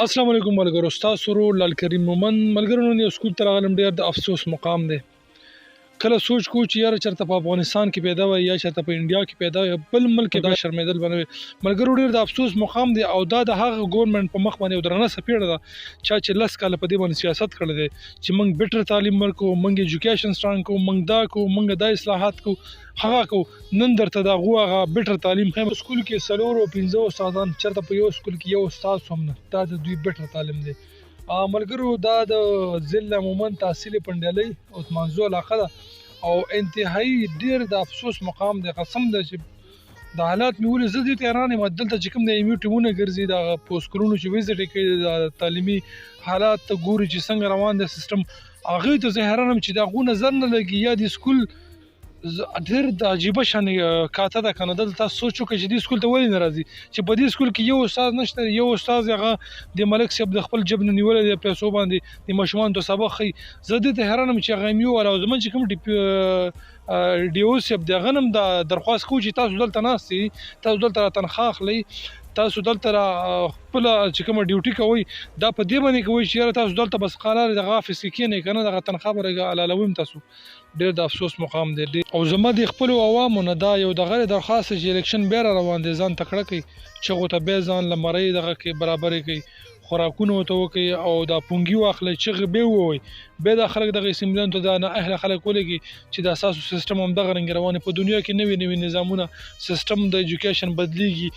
السلام علیکم ملګرو، ستاسو ورور لال کریم مومند. ملګرو نن یو سکول ته راغلم، ډېر د افسوس مقام دی. کله سوچ کو چې یاره چېرته په افغانستان کې پیدا وای یا چېرته په انډیا کې پیدا وای، بل ملک کې دا شرمېدل به نه وي. ملګرو ډېر د افسوس مقام دی او دا د هغه ګورنمنټ په مخ باندې یو درنه څپېړه ده چا چې 10 کاله په دې باندې سیاست کړی دی چې موږ بیټر تعلیم ورکوو، موږ ایجوکیشن سټرانګ کوو، موږ دا کوو، موږ دا اصلاحات کوو، هغه کوو. نن درته د هغو هغه بیټر تعلیم ښیم. سکول کې 4 او 15 استادان، چېرته په یو سکول کې یو استاد هم نه. دا د دوی بیټر تعلیم دی. ملګرو دا د ضلع مومند تحصیل پنډیالۍ عثمانزو علاقه ده او انتهایی ډیر د افسوس مقام دی. قسم ده چې د حالات مې ولې زه دې ته حیران یم. دلته چې کوم د ایم یو ټیمونه ګرځي، د پوسټکلونو چې ویزټ یې کوي، د تعلیمي حالات ته ګوري چې څنګه روان دی سیستم، هغې ته زه حیران یم چې د هغو نظر نه لګي یا د سکول ډېر د عجیبه شان کاته ده که نه. دلته تاسو سوچ وکړئ چې دې سکول ته ولې نه راځي چې په دې سکول کې یو استاد نشته. یو استاد هغه د ملک صاحب د خپل جب نه نیولی دی، پیسو باندې د ماشومانو ته سبق ښیي. زه دې ته حیران یم چې هغه ایم یو والا او زموږ چې کوم ډي او صاحب د هغه نه هم د درخواست کوو چې تاسو دلته ناست یئ، تاسو دلته را تنخواه اخلئ، تاسو دلته را خپله چې کومه ډیوټي کوئ دا په دې باندې کوئ چې یاره تاسو دلته بس قرار دغه افس کې کښېنئ که نه، دغه تنخواه به حلالوي تاسو. ډېر د افسوس مقام دی. او زما د خپلو عوامو نه دا یو دغه درخواست چې الیکشن بیا را روان دی، ځان تکړه کړئ، چغو ته بیا ځان له مرۍ دغه کې برابرې کړئ، خوراکونه ورته وکړئ او دا پونګي واخلئ، چغې بیا ووایئ. بیا دا خلک دغه اسمبلیانو ته دا نااهله خلک ولېږي چې د اساسو سیسټم همدغه رنګې روان په دنیا کې نوي نوي نظامونه، سیسټم د ایجوکیشن بدلیږي،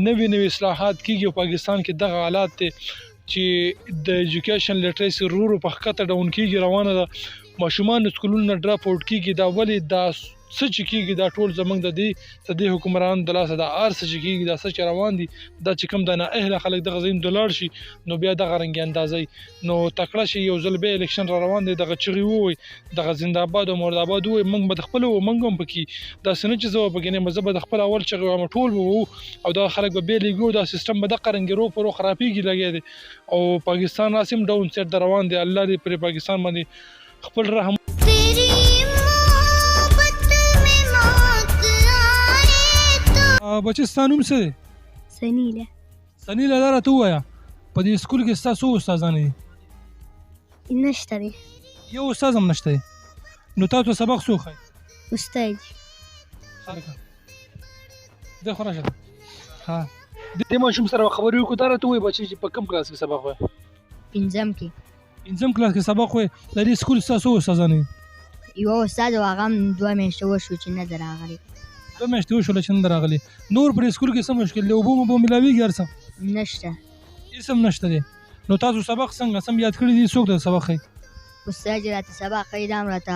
نوي نوي اصلاحات کېږي او پاکستان کې دغه حالات دی چې د ایجوکیشن لیټریسي ورو په ښکته ډاون کېږي، روانه ده. ماشومان د سکولونو نه ډراپ آوټ کېږي. دا ولې دا څه چې کېږي دا ټول زموږ د دې حکمرانانو د لاسه دا هر څه چې کېږي، دا څه چې روان دي، دا چې کوم د نااهله خلک دغه ځای ته لاړ شي نو بیا دغه رنګې اندازئ نو تکړه شي. یو ځل بیا الیکشن را روان دی، دغه چغې ووایي، دغه زنده آباد او مرد آباد ووایي. موږ به د خپله وو، موږ هم پکې داسې نه چې زه به پکې نه یم، زه به د خپل اول چغې وایم، ټول به وو او دغه خلک به بیا لېږو، دا سیسټم به دغه رنګې رو په رو خرابېږي لګیا دی او پاکستان راسې هم ډاون سیټ ته روان دی. الله دې پرې پاکستان باندې خپل رحم. بچې ستا نوم څه دی؟ سنیله. سنیله، دا راته ووایه په دې سکول کې ستا څو استادان دي؟ نشته دی، یو استاد هم نشته دی. نو تاسو سبق څوک ښایي؟ استاد. دی خو راشه. ها دې ماشوم سره خبرې وکړو. دا راته ووایي بچې چې په کوم کلاس کې سبق وایي؟ 5م کې. 5م کلاس کې سبق وایي. د دې سکول ستا څو استادان دي؟ یو استاد او هغه هم 2 میاشتې وشو چې نه دی راغلی. 2 میاشتې وشوله چې نه دی راغلی. نور پر سکول کې څه مشکل دی؟ اوبه موبه میلاویږي هر څه؟ نشته، هېڅ هم نشته دی. نو تاسو سبق څنګه سم یاد کړي دي؟ څوک ته سبق ښایي؟ استاد چې راته سبق ښایي دا هم راته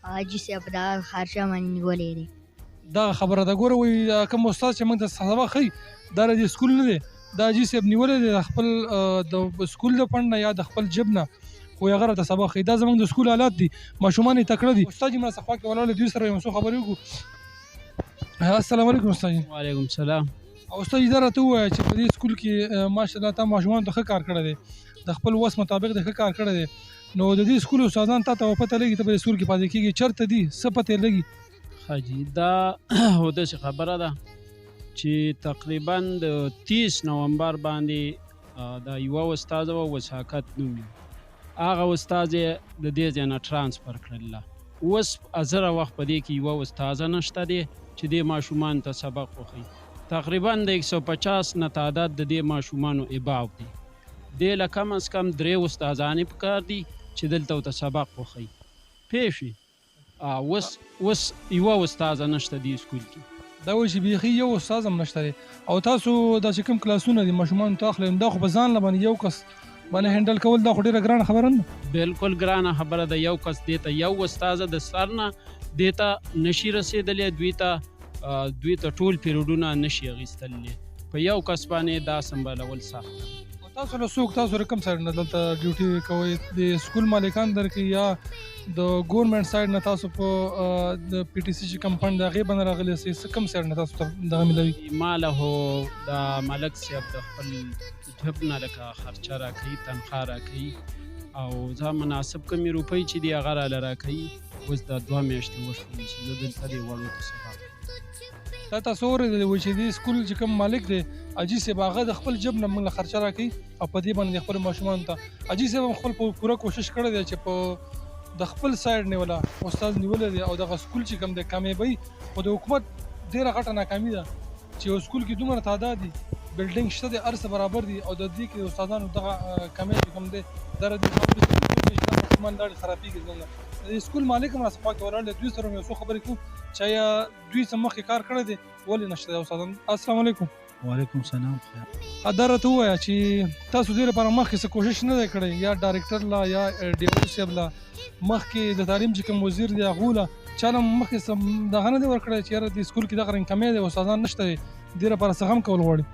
حاجي صاحب دغه خارجه باندې نیولی دی. دغه خبره ده. ګوره وایي کوم استاد چې موږ ته سبق ښایي دا د سکول نه دی، دا حاجي صاحب نیولی دی د خپل د سکول د فنډ نه یا د خپل جب نه، خو هغه راته سبق ښایي. دا زموږ د سکول حالات دي، ماشومان یې تکړه دي. استاد یې مرسته خوا کې ولاړ دی، دوی سره یو څو خبرې وکړو. السلام علیکم استاد. وعلیکم السلام. او استاد دا راته ووایه چې په دې سکول کې ماشاءالله تا ماشومانو ته ښه کار کړی دی، د خپل وس مطابق د ښه کار کړی دی. نو د دې سکول استادان تا ته پته لګي ته په دې سکول کې پاتې کېږي، چېرته دي، څه پته یې لګي؟ ښه جي، دا داسې خبره ده چې تقریبا د 30 نومبر باندې د یوه استاد وه وساکت نوم یې، هغه استاد یې د دې ځای نه ټرانسفر کړله. اوس ازره وخت په دې کې یوه استاذه نشته دی چې دې ماشومانو ته سبق وښیي. تقریبا د 150 نه تعداد د دې ماشومانو اباو دی. دې له کم از کم 3 استادانې پکار دي چې دلته ورته سبق وښیي. پوه شوې؟ اوس یوه استاذه نشته دې سکول کې. دا وایي چې بیخي یو استاد هم نشته دی. او تاسو دا چې کوم کلاسونه دي ماشومانو ته اخلئ، دا خو په ځان له باندې یو کس باندې هینډل کول دا خو ډېره ګرانه خبره نه ده. بالکل ګرانه خبره ده. یو کس دې ته یو استاذه د سر نه دې ته نشي رسېدلی، دوی ته ټول پیریډونه نشي اخیستلی. په یو کس باندې دا سمبالول سخت ده. تاسو له څوک، تاسو له کوم سایډ نه دلته ډیوټي کوئ؟ د سکول مالکان درکوي یا د ګورنمنټ سایډ نه تاسو په د پی ټي سي چې کوم فنډ د هغې باندې راغلی یاستئ؟ کوم سایډ نه تاسو ته دغه میلاوي؟ ما له خو د ملک صاحب د خپل جب نه لکه خرچه راکوي، تنخواه راکوي او زه مناسب کمې روپۍ چې دي هغه راله راکوي. اوس دا 2 میاشتې وشولې چې زه دلته دې وړو ته سبق دا تاسو اورېدلی وایي چې دې سکول چې کوم مالک دی حاجي صاحب هغه د خپل جب نه موږ له خرچه راکوي او په دې باندې خپلو ماشومانو ته حاجي صاحب هم خپل پوره کوشش کړی دی چې په د خپل سایډ نیوله استاد نیولی دی او دغه سکول چې کوم دی کامیابۍ خو د حکومت ډېره غټه ناکامي ده چې یو سکول کې دومره تعداد دي بلډینګ شته دی هر څه برابر دي او د دې کې د استادانو دغه کمی چې کوم دی دا د دې ماشومان لاړې خرابېږي زموږ د سکول مالک هم راسه خوا کې ولاړ دی دوی سره هم یو څو خبرې کوو چې آیا دوی څه مخکې کار کړی دی ولې نشته دی استادان. السلام علیکم. وعلیکم سلام. خیر دا راته ووایه چې تاسو دې لپاره مخکې څه کوشش نه دی کړی یا ډایرکټر لا یا ډي او صاحب لا مخکې د تعلیم چې کوم وزیر دی هغو له چا له مخکې څه دغه نه دی ورکړی چې یاره دې سکول کې دغه رنګ کمی دی استادان نشته دی دې لپاره څه هم کول غواړي؟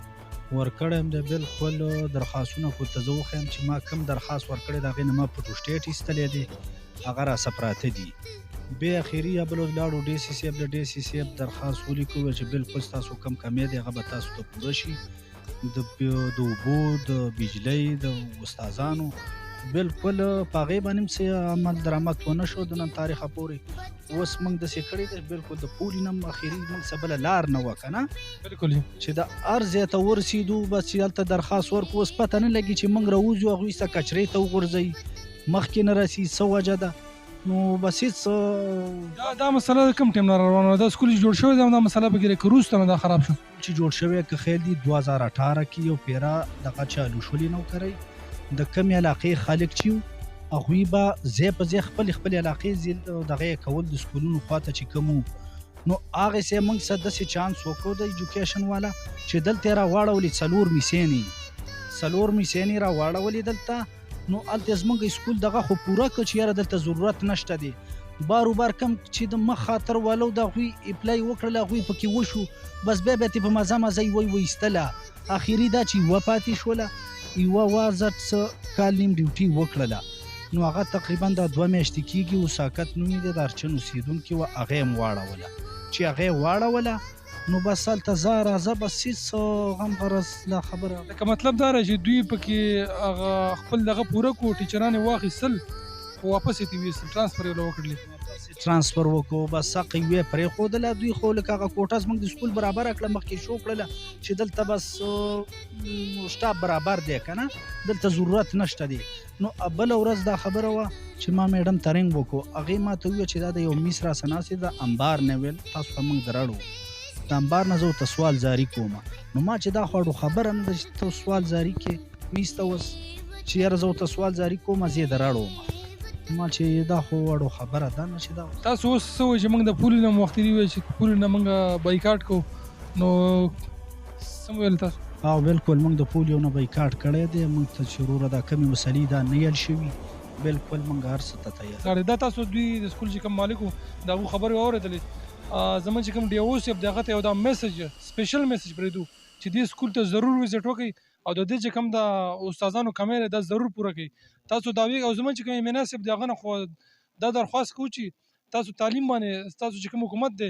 ورکړی یم د بالکل درخواستونه خو ته زه وښیم چې ما کوم درخواست ورکړی د هغې نه ما فوټوسټیټ ایستلی دی هغه راسه پراته دي. بیا اخري یا بل لاړو ډي سي صاحب له ډي سي صاحب درخواست ولیکو چې بالکل ستاسو کم کمی دی هغه به تاسو ته پوره شي د اوبو د بجلۍ د استادانو بالکل په هغې باندې هم څه عمل درآمد ونه شو د نن تاریخه پورې. اوس موږ داسې کړي دی بالکل د پولي نه هم اخري موږ څه بله لار نه وه که نه بالکل چې د هر ځای ته ورسېدو بس چې هلته درخواست ورکړو اوس پته نه لګي چې موږ راوځو هغوی څه کچرې ته وغورځوي مخکې نه رسي څه وجه ده نو بس هېڅ دا مسله کوم ټیم نه روانه ده دا سکول چې جوړ شوی دی دا مسله پکې دی که وروسته نه دا خراب شو چې جوړ شوی که خیال دي 2018 کې یو پیرا دغه چالو شولې نو کوي د کمې علاقې خلک چې هغوی به ځای په ځای خپل علاقې دغه کول د سکولونو خواته چې کوم نو هغې سې موږ څه داسې چانس وکړو د ایجوکیشن والا چې دلته یې راواړولې څلور میسینې راواړولې دلته نو هلته زموږ سکول دغه خو پوره کړه چې یاره دلته ضرورت نشته دی باروبار کم چې د مخ خاطر والو د هغوی اپلای وکړله هغوی پکې وشو بس بیا یې په مزه مزه یې وایستله اخري دا چې یوه پاتې شوله یوه وازه څه کال نیم ډیوټي وکړله نو هغه تقریبا دا 2 میاشتې کېږي وساکت نوم یې دی د ارچن اوسېدونکي وه هغه یې هم واړوله چې هغه یې واړوله نو بس هلته ځه راځه بس هېڅ غم غرض لا خبره لکه مطلب دا چې دوی پکې هغه خپل دغه پوره کړو ټیچران یې واخیستل خو واپس یې ویستل ټرانسفر یې وکړلې ټرانسفر وکړو بس حق یې پرېښودله دوی خو لکه هغه کوټه زموږ د سکول برابره کړه مخکې شو کړله چې دلته بس سټاف برابر دی که نه دلته ضرورت نشته دی نو بله ورځ دا خبره وه چې ما میډم ته رنګ وکړو هغې ما ته وویل چې دا د یو میس راسه ناست دی د انبار نه ویل تاسو ته موږ درړو د انبار نه زه ورته سوال جاري کوم نو ما چې دا خو خبره نه ده چې ته سوال جاري کې میس ته اوس چې یاره زه ورته سوال جاري کوم زه یې درړوم ما چې دا خو وړو خبره ده نه چې دا تاسو اوس څه وایي چې موږ د پولي نه وختي وایي چې پولي نه موږ بایکاټ کوو نو څه ویل تاسو او بالکل موږ د پولیو نه بایکاټ کړی دی موږ ته چې وروره دا کمې مسلې دا نه یل شوي بالکل موږ هر څه ته تیار دا تاسو دوی د سکول چې کوم مالک وو د هغو خبرې واورېدلې زموږ چې کوم ډي او صاحب د هغه ته یو دا میسج سپیشل میسج پرېږدو چې دې سکول ته ضرور وزټ وکړئ او د دې چې کوم د استادانو کمی دی دا ضرور پوره کړئ تاسو دا وی او زموږ چې کوم ایمنا صاحب د هغه نه خو دا درخواست کوو چې تاسو تعلیم باندې تاسو چې کوم حکومت دی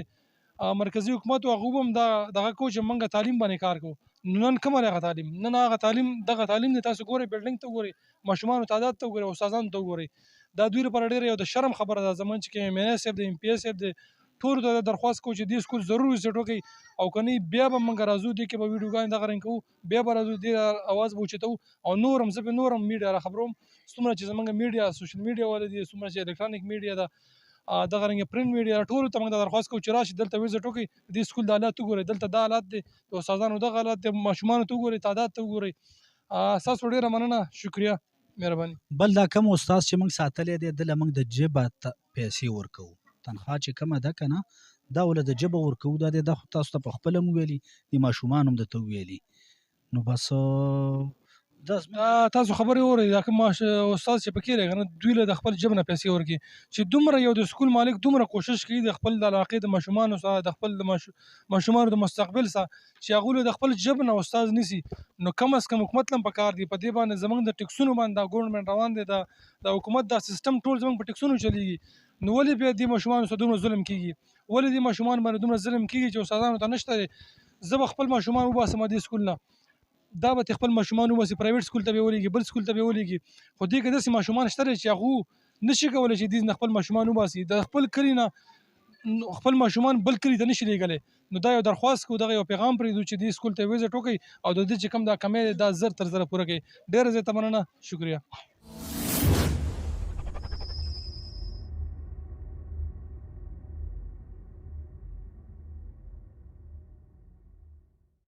مرکزي حکومت هغه هم دا دغه کوو چې موږ تعلیم باندې کار کوو نن کومه هغه تعلیم نن هغه تعلیم دغه تعلیم دی تاسو ګورئ بلډینګ ته ګورئ ماشومانو تعداد ته ګورئ استادانو ته ګورئ دا دوی لپاره ډېره یو د شرم خبره ده زموږ چې کوم ایمنا صاحب د ایم پی ایس صاحب د ټولو ته درخواست کوو چې دې سکول ضرور وزټ وکړئ او که نه بیا به موږ راځو دې کې به ویډیوګانې دغه رنګ کوو بیا به راځو دې اواز به اوچتوو او نور هم زه به نور هم میډیا راخبروم څومره چې زموږ میډیا سوشل میډیا والا دي څومره چې الکترونیک میډیا ده دغه رنګ پرنټ میډیا ټولو ته موږ درخواست کوو چې راشي دلته وزټ وکړئ دې سکول د حالات وګورئ دلته دا حالات دی د استادانو دغه حالات دی ماشومانو ته وګورئ تعداد ته وګورئ ستاسو ډېره مننه شکریه مهرباني بل دا کم استاد چې موږ ساتلی دی دله موږ د جبه پیسې ورکوو تنخوا چې کومه ده که نه دا ول د جبه ورکوو دا دی دا خو تاسو ته په خپله هم ویلي د ماشومان هم درته ویلي نو بس تاسو خبرې اورئ دا کوم استاد چې پکې دی که نه دوی له د خپل جب نه پیسې ورکړي چې دومره یو د سکول مالک دومره کوشش کوي د خپل د علاقې د ماشومانو سره د خپل د ماشومانو د مستقبل سره چې هغوی له د خپل جب نه استاد نیسي نو کم از کم حکومت له هم پکار دی په دې باندې زموږ د ټکسونو باندې دا ګورنمنټ روان دی د حکومت دا سیستم ټول زموږ په ټکسونو چلیږي نو ولې بیا دې ماشومانو سره دومره ظلم کېږي ولې دې ماشومان باندې دومره ظلم کېږي چې استادانو ته نشته دی زه به خپل ماشومان وباسم دې سکول نه دا به خپل ماشومان وباسي پرایویټ سکول ته به یې ولېږي بل سکول ته به یې ولېږي خو دې کې داسې ماشومان شته دی چې هغو نشي کولی چې دې نه خپل ماشومان وباسي د خپل کلي نه خپل ماشومان بل کلي ته نشي لېږلی نو دا یو درخواست کوو دغه یو پیغام پرېږدو چې دې سکول ته وزټ وکړئ او د دې چې کوم دا کمی دی دا زر تر زره پوره کړئ. ډېره زیاته مننه. شکریه.